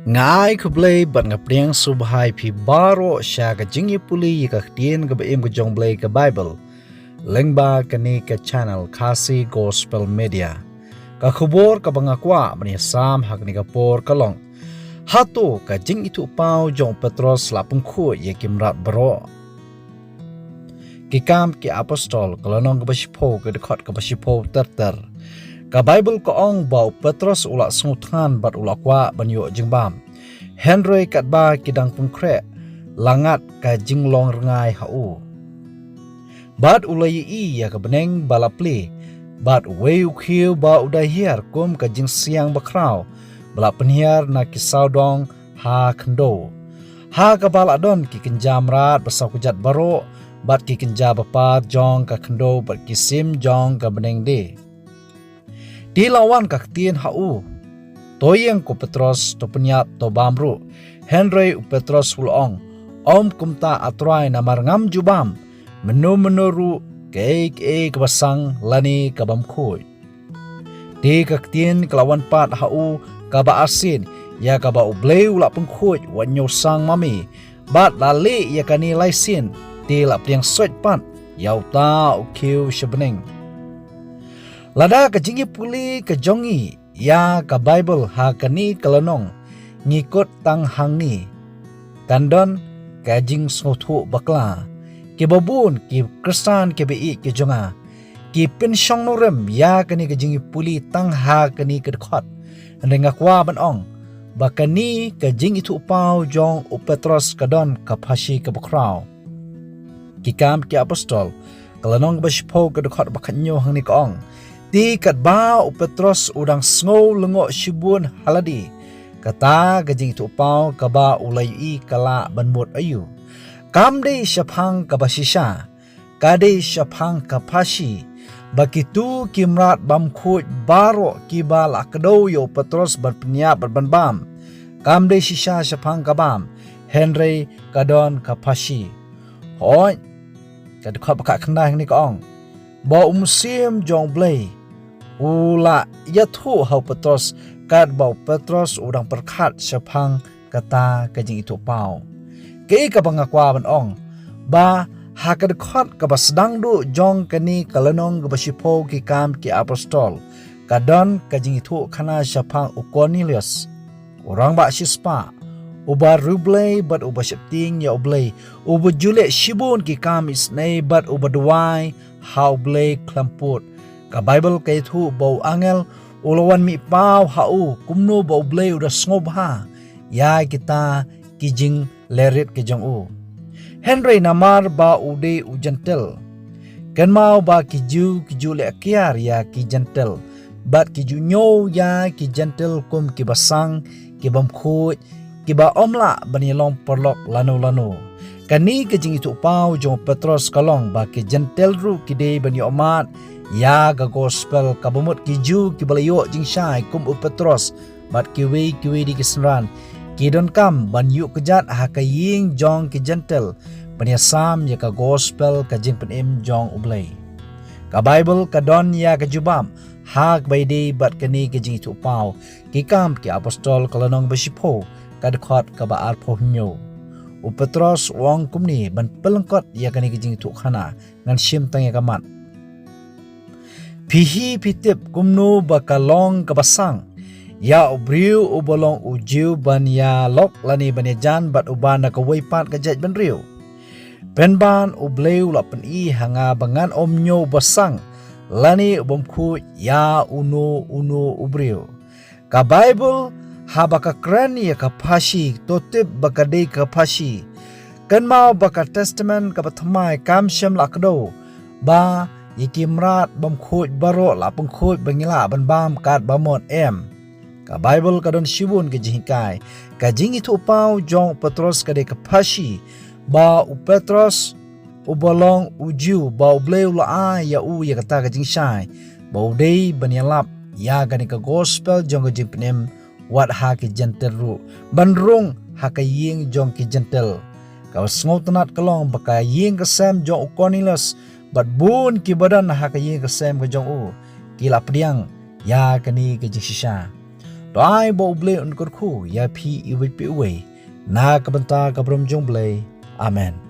Ngai kublay bat ngapriang subhai pi baro sya ka jingi puli ka ktien ka baim ka jongblay ka Bible. Lengba kani ka channel Kasi Gospel Media. Ka khubor ka bangakwa bani sam hak ni ka por kalong. Hato ka jing itu pau jong Petros lapung khu ye kimrat bro. Kikam ki apostol kalonong ka basipo ka dekhot ka basipo ter. Ka Bible ko ong bau Petros ulak snguthan bat ulak kwa banyo jingbam. Henry katba kidang pungkre langat ka jinglong rengai hau. Bat ulai i ya ka beneng balapli. Bat weu khiu ba udai hiar kum ka jing siang bakrau. Balap penhiar na kisau dong ha kendo. Ha ka baladon ki kenjam rat basau kujat baro. Bat ki kenja bapar jong ka kendo bat kisim jong ka beneng de. Di lawan kaktien hau, toyeng ko Petros to penyat to bamru, Henry Petros ulong, om kumta atrai na marngam jubam, menuru ke kebasang lani kabam khoi. Di kaktien kelawan pat hau kaba asin, ya kaba ublei ulak pengkhoi wanyo sang mami, bat lali ya kani laisin, di lap yang soit pat, yau ta ukiu sebeneng. Lada ka jingi puli ka jongi ya ka Bible ha kani kalanong ngikut tang hangi kandon ka jing snothu bakla ke babun ki kristan ke bi ke jonga ki pensyong norem ya kani ka jingi puli tang ha kani ka dekhot renga kwa ban ong bakani ka jing itu pau jong u Petros kadon ka phashi ka bakrau ki kam ki apostol kalanong basipo ka dekhot bakanyo hangni ka ong Di kat ba u Petros udang sngow lengo shibun haladi. Kata gajing itu pau kaba ulay i kala banmut ayu. Kamde syapang kabasisha. Kade syapang kapashi. Bakitu kimrat bamkut baro kiba lakdo yo Petros berpeniap berbanbam. Kamde sisha syapang kabam. Henry kadon kapashi. Hoi. Kadekot bakak kendah ni kaong. Ba musim jong blay. Ula yathu hau Petros kat bau Petros udang perkat syapang kata kajing itu pau. Kei ka bangakwa ban ong ba hakadkhot ka basdang du jong kani kalanong ka basipo ki kam ki apostol kadon kajing itu khana syapang u Cornelius orang ba sispa uba rublay bat uba septing ya ublay uba jule shibun ki kam isnei bat uba duai hau blay klamput ka Bible kay thu bau angel ulawan mi pau hau kumno bau blay udah sngob ha ya kita kijing lerit kijang u Henry namar ba ude u gentle kan mau ba kiju le kiar ya ki gentle bat kiju nyo ya ki gentle kum ki basang ki bam khut ki ba omla bani long perlok lano kani kijing itu pau jong Petros kalong ba ki gentle ru ki de bani omat ya ga gospel kabumut kiju ki balayo jing syai kum u Petros bat kiwi di kisran ki don kam ban yu kejat ha kaying jong ki gentle paniasam ya ka gospel ka jing penim jong ublay ka Bible ka don ya ka jubam hak baidi bat kani ki jing tu pau ki kam ki apostol kalanong basipo ka dekhot ka ba ar phohnyo u Petros wong kumni ban pelengkot ya kani ki jing tu khana ngan sim tang ya kamat Pihi pitip kumno bakalong kabasang ya ubriu ubolong ujiu ban ya lok lani banejan bat uban na kawai pat kajat ban riu penban ubleu lapen i hanga bangan omnyo basang lani ubomku ya uno ubriu ka Bible ha baka kren ya kapashi totip bakade kapashi kan mau baka testament ka pathamai kam syam lakdo ba Yikimrat bam khoj baro la pung khoj bangila ban bam kat bamot em ka Bible kadon shibun ke jingkai ka jing itu pau jong Petros ka de kapashi ba u Petros u bolong ujiu ba u bleu la ya u ya kata ka jing shai ba u dei banialap ya gani ka gospel jong ka jing penem wat ha ki gentle ru banrung ha ka ying jong ki gentle ka sngot nat kalong ba ka ying ka sam jong Cornelius bat bun ki badan ha ka ying ka sem ka jong u ki la priang ya kani ka jing shisha Doi bo ble un kur khu ya phi iwi pi we na ka banta ka brom jong ble. Amen.